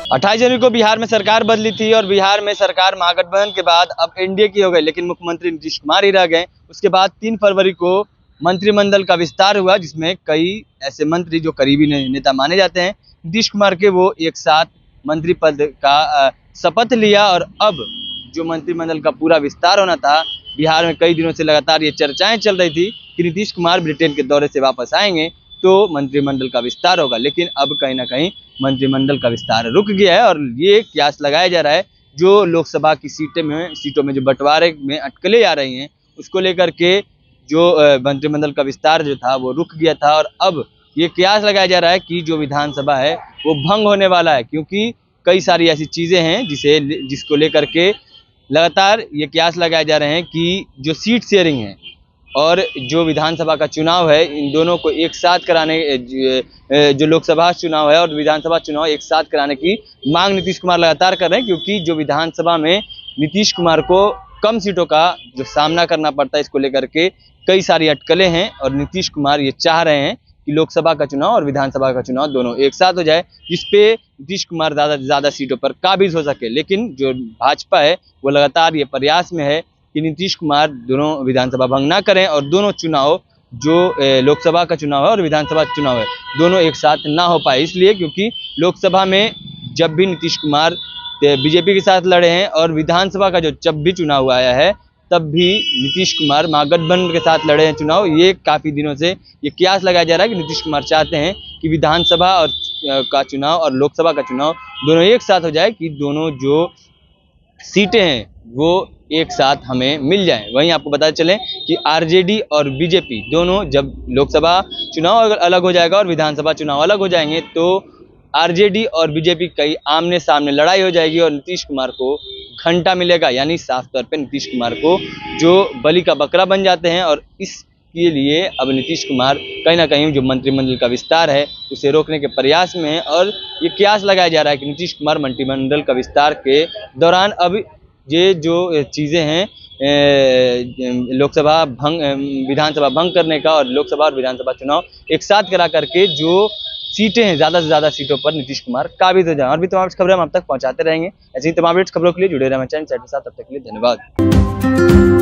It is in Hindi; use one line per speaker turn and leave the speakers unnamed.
28 जनवरी को बिहार में सरकार बदली थी और बिहार में सरकार महागठबंधन के बाद अब एनडीए की हो गई, लेकिन मुख्यमंत्री नीतीश कुमार ही रह गए। उसके बाद 3 फरवरी को मंत्रिमंडल का विस्तार हुआ, जिसमें कई ऐसे मंत्री जो करीबी नेता माने जाते हैं नीतीश कुमार के, वो एक साथ मंत्री पद का शपथ लिया। और अब जो मंत्रिमंडल का पूरा विस्तार होना था, बिहार में कई दिनों से लगातार ये चर्चाएं चल रही थी कि नीतीश कुमार ब्रिटेन के दौरे से वापस आएंगे तो मंत्रिमंडल का विस्तार होगा, लेकिन अब कहीं ना कहीं मंत्रिमंडल का विस्तार रुक गया है। और ये कयास लगाया जा रहा है जो लोकसभा की सीटों में जो बंटवारे में अटकलें आ रही हैं, उसको लेकर के जो मंत्रिमंडल का विस्तार जो था वो रुक गया था। और अब ये कयास लगाया जा रहा है कि जो विधानसभा है वो भंग होने वाला है, क्योंकि कई सारी ऐसी चीज़ें हैं जिसको लेकर के लगातार ये कयास लगाए जा रहे हैं कि जो सीट शेयरिंग है और जो विधानसभा का चुनाव है, इन दोनों को एक साथ कराने, जो लोकसभा चुनाव है और विधानसभा चुनाव एक साथ कराने की मांग नीतीश कुमार लगातार कर रहे हैं, क्योंकि जो विधानसभा में नीतीश कुमार को कम सीटों का जो सामना करना पड़ता है, इसको लेकर के कई सारी अटकलें हैं। और नीतीश कुमार ये चाह रहे हैं कि लोकसभा का चुनाव और विधानसभा का चुनाव दोनों एक साथ हो जाए, जिसपे नीतीश कुमार ज़्यादा सीटों पर काबिज हो सके। लेकिन जो भाजपा है वो लगातार ये प्रयास में है कि नीतीश कुमार दोनों विधानसभा भंग ना करें और दोनों चुनाव, जो लोकसभा का चुनाव है और विधानसभा चुनाव है, दोनों एक साथ ना हो पाए। इसलिए क्योंकि लोकसभा में जब भी नीतीश कुमार बीजेपी के साथ लड़े हैं और विधानसभा का जब भी चुनाव आया है तब भी नीतीश कुमार महागठबंधन के साथ लड़े हैं चुनाव। ये काफ़ी दिनों से ये कयास लगाया जा रहा है कि नीतीश कुमार चाहते हैं कि विधानसभा और का चुनाव और लोकसभा का चुनाव दोनों एक साथ हो जाए, कि दोनों जो सीटें हैं वो एक साथ हमें मिल जाएं। वहीं आपको बता चलें कि आरजेडी और बीजेपी दोनों, जब लोकसभा चुनाव अलग हो जाएगा और विधानसभा चुनाव अलग हो जाएंगे तो आरजेडी और बीजेपी कई आमने सामने लड़ाई हो जाएगी और नीतीश कुमार को घंटा मिलेगा, यानी साफ तौर पे नीतीश कुमार को जो बलि का बकरा बन जाते हैं। और इसके लिए अब नीतीश कुमार कहीं ना कहीं जो मंत्रिमंडल का विस्तार है उसे रोकने के प्रयास में है। और ये कयास लगाया जा रहा है कि नीतीश कुमार मंत्रिमंडल का विस्तार के दौरान अब ये जो चीज़ें हैं, लोकसभा भंग, विधानसभा भंग करने का और लोकसभा और विधानसभा चुनाव एक साथ करा करके जो सीटें हैं, ज़्यादा से ज़्यादा सीटों पर नीतीश कुमार काबिज हो जाए। और भी तमाम खबरें हम आप तक पहुंचाते रहेंगे। ऐसी ही तमाम खबरों के लिए जुड़े रहें हमारे चैनल के साथ। तब तक के लिए धन्यवाद।